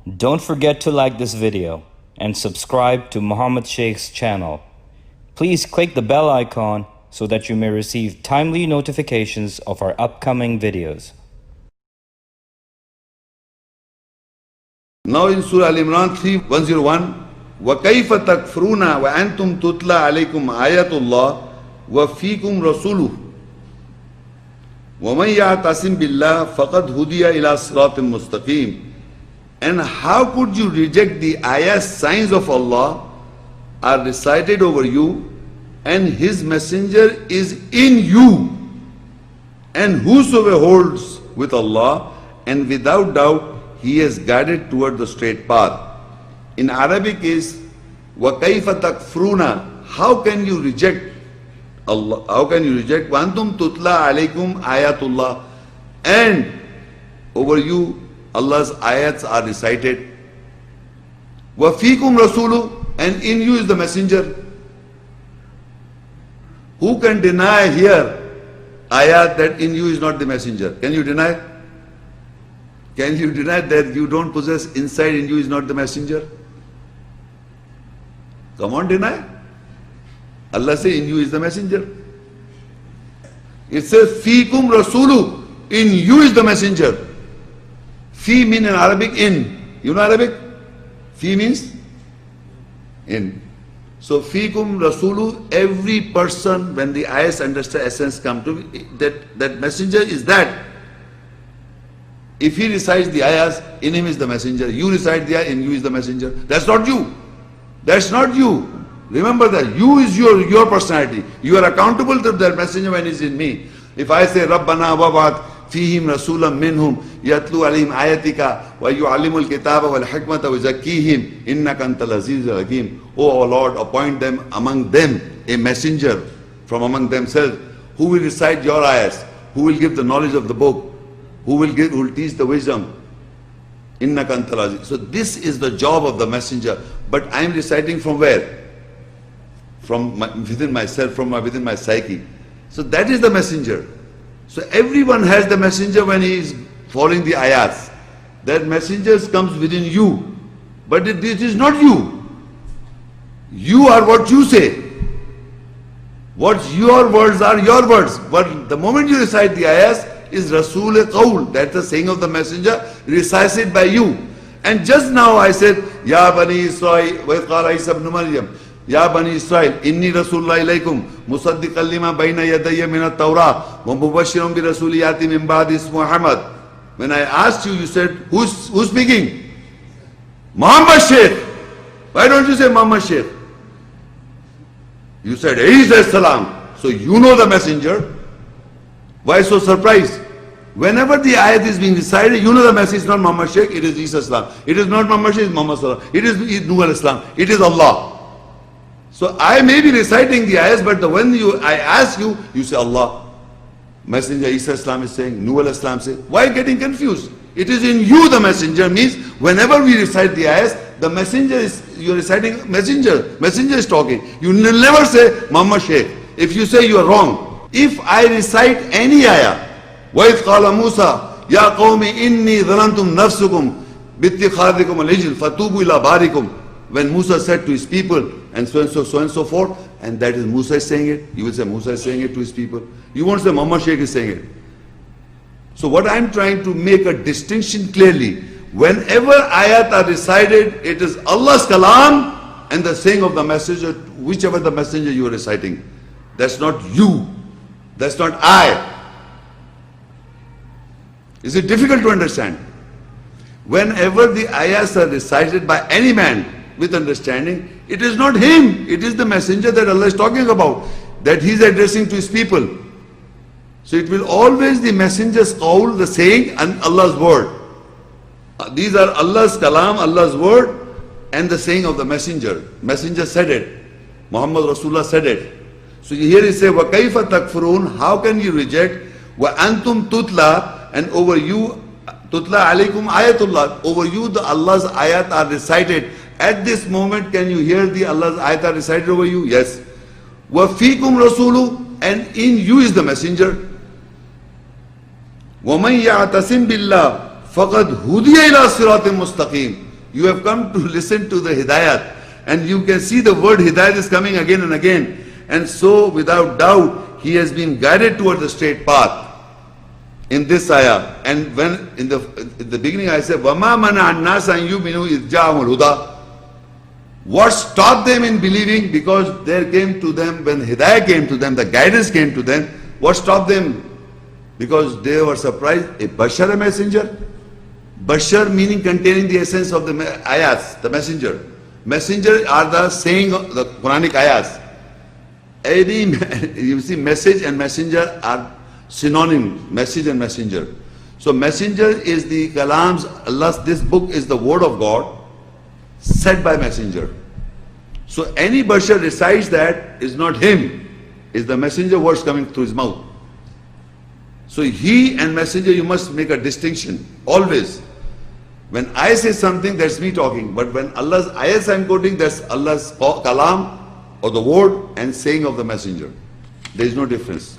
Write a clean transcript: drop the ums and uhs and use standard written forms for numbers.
Don't forget to like this video and subscribe to Muhammad Sheikh's channel. Please click the bell icon so that you may receive timely notifications of our upcoming videos. Now in Surah Al-Imran 3:101, وَكَيْفَ تَكْفُرُونَ وَأَنْتُمْ تُتْلَى عَلَيْكُمْ آيَاتُ اللَّهِ وَفِيكُمْ رَسُولُهُ وَمَنْ يَعْتَصِمْ بِاللَّهِ فَقَدْ هُدِيَ إِلَى صِرَاطٍ مُسْتَقِيمٍ. And how could you reject the ayahs, signs of Allah are recited over you, and His messenger is in you, and whosoever holds with Allah, and without doubt he is guided toward the straight path. In Arabic is وَكَيْفَ تَكْفُرُونَ. How can you reject Allah? How can you reject وَأَنْتُمْ تُتْلَى عَلَيْكُمْ آيَاتُ اللَّهِ, and over you Allah's ayats are recited. وَفِيكُمْ رَسُولُ, and in you is the messenger. Who can deny here ayat that in you is not the messenger? Can you deny? Can you deny that you don't possess inside in you is not the messenger? Come on, deny. Allah says in you is the messenger. It says Fikum Rasulu, in you is the messenger. Fi means in Arabic in. You know Arabic? Fi means in. So Fikum Rasulu, every person, when the ayahs understand essence come to that messenger is that. If he recites the ayahs, in him is the messenger. You recite the ayah, in you is the messenger. That's not you. That's not you. Remember that. You is your personality. You are accountable to that messenger when he's in me. If I say Rabbana wab'ath fihim rasulam minhum yatlu alayhim ayatika wa yu'allimul kitaba wal hikmata wa yuzakkihim innaka antal azizul hakim. Oh our Lord, appoint them among them a messenger from among themselves who will recite your ayahs, who will give the knowledge of the book, who will teach the wisdom. Innaka antal aziz. So this is the job of the messenger. But I am reciting from where? From within myself, from within my psyche. So that is the messenger. So everyone has the messenger when he is following the ayats. That messenger comes within you. But it is not you. You are what you say. What your words are your words. But the moment you recite the ayats, is Rasul Qawl. That's the saying of the messenger, recited by you. And just now I said, Ya Bani Israel, wa qala Isa ibn Maryam, Ya Bani Israel, inni Rasulullah ilaykum, musaddiqan lima bayna yadayya min at-Tawrah, wa mubashiran bi rasuli yati min ba'di ismu Muhammad. When I asked you, you said, who's speaking? Muhammad Sheikh. Why don't you say Muhammad Sheikh? You said, Isa salam. So you know the messenger. Why so surprised? Whenever the ayat is being recited, you know the message is not Muhammad Sheikh, it is Isa Islam. It is not Muhammad Sheikh, it is Muhammad Salam. It is Nuh al-Islam. It is Allah. So I may be reciting the ayahs, but when I ask you, you say Allah. Messenger Isa Islam is saying, Nuh al-Islam says. Why getting confused? It is in you the messenger means whenever we recite the ayahs, the messenger is, you are reciting messenger. Messenger is talking. You never say Muhammad Sheikh. If you say you are wrong. If I recite any ayah, وَإِذْ قَالَ مُوسَى يَا قَوْمِ إِنِّي ظَلَمْتُمْ نَفْسُكُمْ بِاتِّخَاذِكُمُ الْعِجْلِ فَتُوبُوا إِلَى بَارِكُمْ. When Musa said to his people, and so and so forth, and that is Musa is saying it, you will say Musa is saying it to his people. You won't say Muhammad Sheikh is saying it. So what I am trying to make a distinction clearly, whenever ayat are recited, it is Allah's kalam and the saying of the messenger, whichever the messenger you are reciting. That's not you. That's not I. Is it difficult to understand? Whenever the ayahs are recited by any man with understanding, it is not him, it is the messenger that Allah is talking about, that he is addressing to his people. So it will always the messenger's qawl, the saying, and Allah's word. These are Allah's kalam, Allah's word, and the saying of the messenger. Messenger said it. Muhammad Rasulullah said it. So here he says, وَكَيْفَ تَكْفُرُونَ. How can you reject? وَأَنْتُمْ تُتْلَى, and over you, تُتْلَى عَلَيْكُمْ آيَاتُ. Over you the Allah's ayat are recited. At this moment, can you hear the Allah's ayat are recited over you? Yes. وَفِيكُمْ رَسُولُ, and in you is the messenger. وَمَنْ يَعْتَصِمْ بِاللَّهِ فَقَدْ هُدِيَ إِلَى صِرَاطٍ مُسْتَقِيمٍ. You have come to listen to the hidayat, and you can see the word hidayat is coming again and again. And so, without doubt, he has been guided towards the straight path in this ayah. And when in the beginning I said, وَمَا مَنَعَ النَّاسَ أَن يُؤْمِنُوا إِذْ جَاءَهُمُ الْهُدَى. What stopped them in believing? Because there came to them, when hidayah came to them, the guidance came to them. What stopped them? Because they were surprised. A bashar, a messenger? Bashar meaning containing the essence of the ayahs, the messenger. Messenger are the saying of the Quranic ayahs. You see, message and messenger are synonym, message and messenger. So messenger is the kalams, Allah, this book is the word of God said by messenger. So any bashar recites that is not him, is the messenger words coming through his mouth. So he and messenger, you must make a distinction, always. When I say something, that's me talking. But when Allah's ayahs I'm quoting, that's Allah's kalam or the word and saying of the messenger. There is no difference.